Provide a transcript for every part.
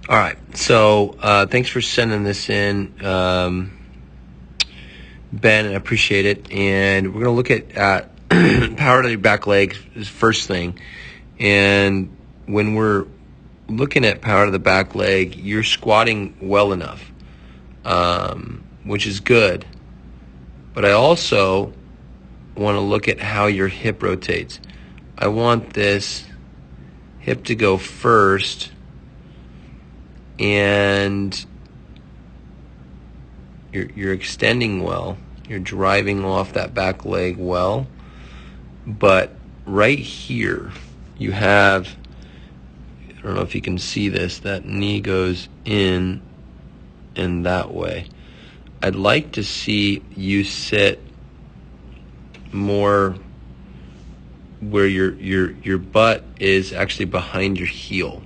All right, so thanks for sending this in, Ben. I appreciate it. And we're going to look at power to your back leg is first thing. And when we're looking at power to the back leg, you're squatting well enough, which is good. But I also want to look at how your hip rotates. I want this hip to go first, and you're extending well. You're driving off that back leg well. But right here, you have, I don't know if you can see this, that knee goes in that way. I'd like to see you sit more where your butt is actually behind your heel,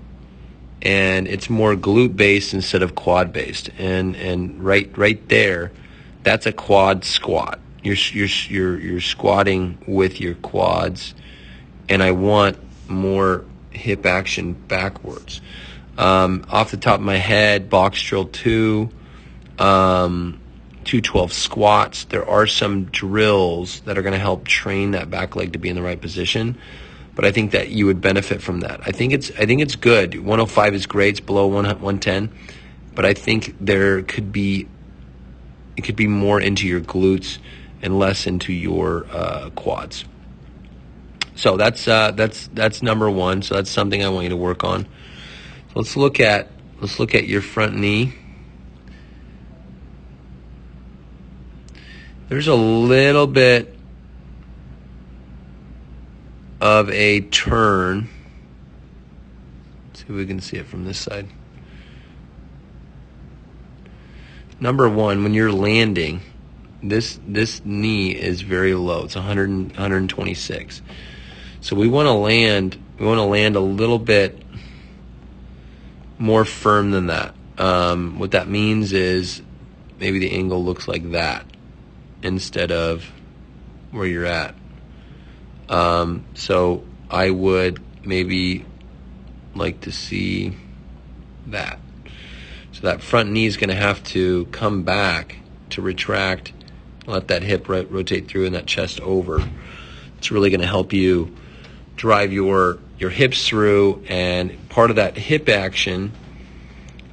and it's more glute based instead of quad based. And right there, that's a quad squat. You're squatting with your quads, and I want more hip action backwards. Off the top of my head, box drill 2, 212 squats. There are some drills that are going to help train that back leg to be in the right position, but I think that you would benefit from that. I think it's good. 105 is great. It's below 110, but I think it could be more into your glutes and less into your quads. So that's number one. So that's something I want you to work on. So let's look at your front knee. There's a little bit of a turn. Let's see if we can see it from this side. Number one, when you're landing, this knee is very low. It's 126. So we want to land a little bit more firm than that. What that means is maybe the angle looks like that instead of where you're at. So I would maybe like to see that. So that front knee is going to have to come back to retract, let that hip rotate through and that chest over. It's really going to help you drive your hips through, and part of that hip action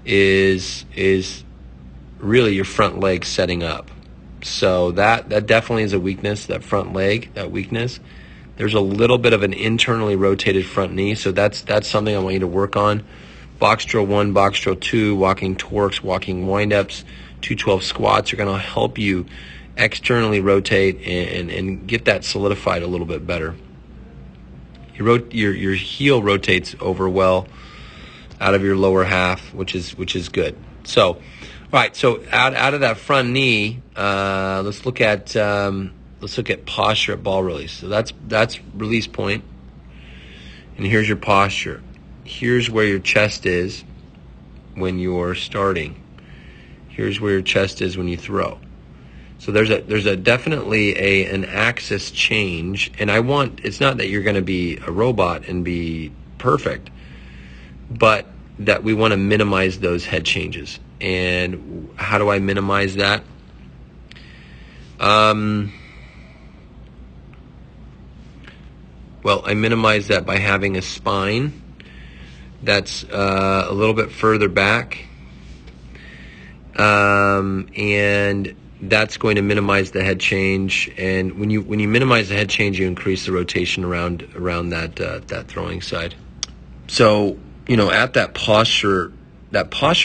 is really your front leg setting up. So that definitely is a weakness, that front leg, that weakness. There's a little bit of an internally rotated front knee, so that's something I want you to work on. Box drill 1, box drill 2, walking torques, walking windups, 212 squats are going to help you externally rotate and get that solidified a little bit better. Your heel rotates over well out of your lower half, which is good. So, all right. So out of that front knee, let's look at posture at ball release. So that's release point, and here's your posture. Here's where your chest is when you're starting. Here's where your chest is when you throw. So there's a definitely an axis change, and it's not that you're going to be a robot and be perfect, but that we want to minimize those head changes. And how do I minimize that? Well, I minimize that by having a spine that's a little bit further back, and that's going to minimize the head change. And when you minimize the head change, you increase the rotation around that throwing side. So at that posture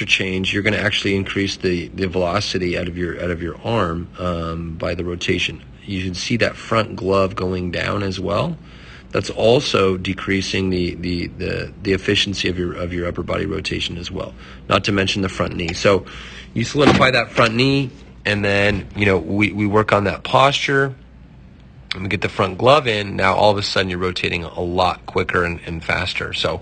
change, you're going to actually increase the velocity out of your arm by the rotation. You can see that front glove going down as well. That's also decreasing the efficiency of your upper body rotation as well. Not to mention the front knee. So you solidify that front knee, and then we work on that posture, and we get the front glove in. Now all of a sudden you're rotating a lot quicker and faster. So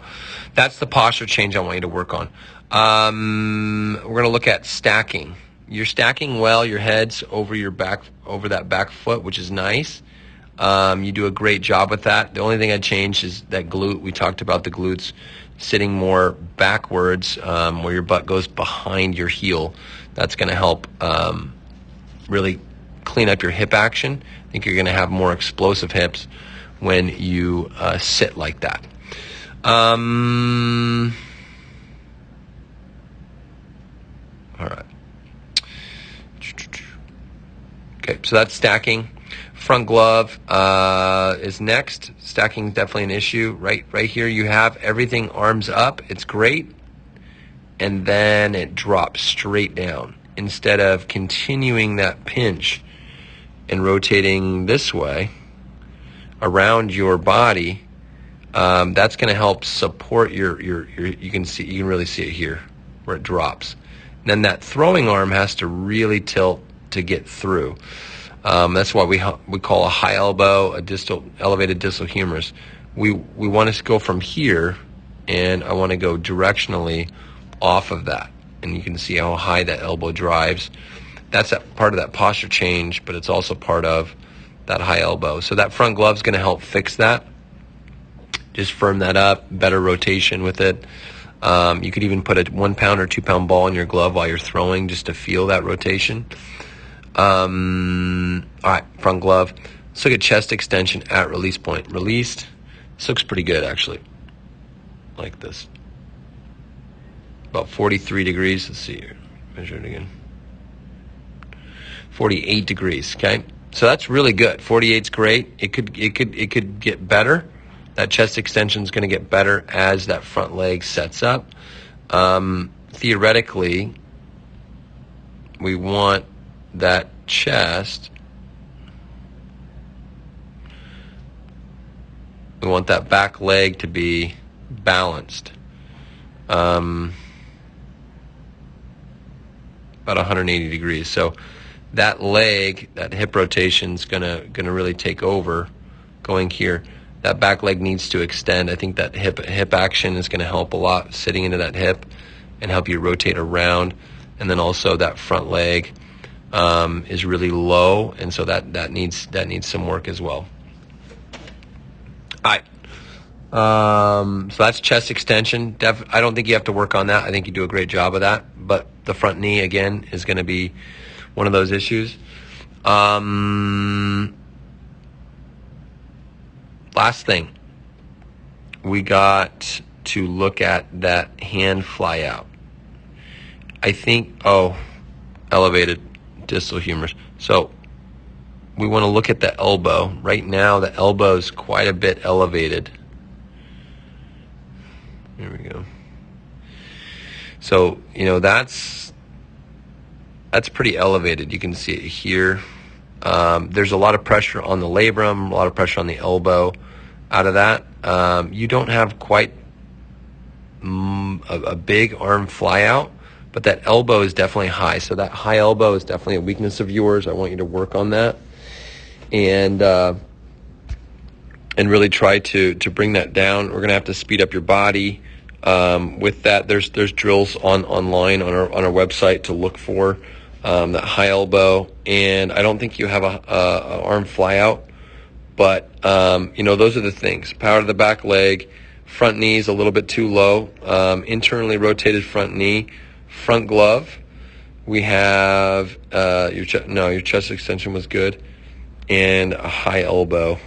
that's the posture change I want you to work on. We're going to look at stacking. You're stacking well. Your head's over that back foot, which is nice. You do a great job with that. The only thing I'd change is that glute. We talked about the glutes. sitting more backwards, where your butt goes behind your heel. That's going to help really clean up your hip action. I think you're going to have more explosive hips when you sit like that. All right. Okay, so that's stacking. Front glove is next. Stacking is definitely an issue. Right here you have everything arms up. It's great. And then it drops straight down. Instead of continuing that pinch and rotating this way around your body, that's going to help support your you can really see it here where it drops. And then that throwing arm has to really tilt to get through. That's why we call a high elbow a elevated distal humerus. We want to go from here, and I want to go directionally off of that, and you can see how high that elbow drives. That's part of that posture change, but it's also part of that high elbow. So that front glove is going to help fix that. Just firm that up, better rotation with it. You could even put a 1 pound or 2 pound ball in your glove while you're throwing just to feel that rotation. All right, front glove. Let's look at chest extension at release point. Released. This looks pretty good, actually. Like this. About 43 degrees. Let's see here. Measure it again. 48 degrees. Okay, so that's really good. 48's great. It could get better. That chest extension is going to get better as that front leg sets up. Theoretically, we want that chest. We want that back leg to be balanced. About 180 degrees. So that leg, that hip rotation is gonna really take over going here. That back leg needs to extend. I think that hip action is going to help a lot, sitting into that hip and help you rotate around. And then also that front leg is really low, and so that needs some work as well. All right. So that's chest extension. I don't think you have to work on that. I think you do a great job of that. But the front knee, again, is going to be one of those issues. Last thing, we got to look at that hand fly out. I think, elevated distal humerus. So we want to look at the elbow. Right now, the elbow is quite a bit elevated. There we go. So, that's pretty elevated. You can see it here. There's a lot of pressure on the labrum, a lot of pressure on the elbow. Out of that, you don't have quite a big arm fly out, but that elbow is definitely high. So that high elbow is definitely a weakness of yours. I want you to work on that and really try to bring that down. We're going to have to speed up your body. With that, there's drills online on our website to look for that high elbow, and I don't think you have a arm fly out, but those are the things. Power to the back leg, front knee is a little bit too low, internally rotated front knee, front glove. We have your chest extension was good, and a high elbow.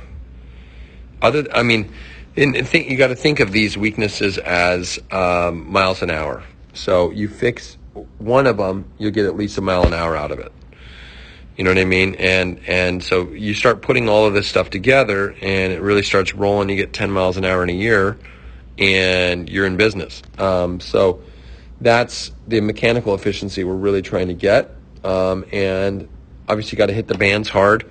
You got to think of these weaknesses as miles an hour. So you fix one of them, you'll get at least a mile an hour out of it. You know what I mean? And so you start putting all of this stuff together, and it really starts rolling. You get 10 miles an hour in a year, and you're in business. So that's the mechanical efficiency we're really trying to get. And obviously, you got to hit the bands hard.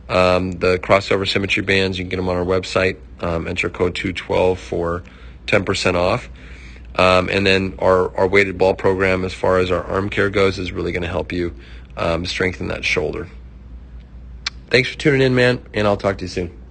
The crossover symmetry bands, you can get them on our website. Enter code 212 for 10% off. And then our weighted ball program, as far as our arm care goes, is really going to help you strengthen that shoulder. Thanks for tuning in, man, and I'll talk to you soon.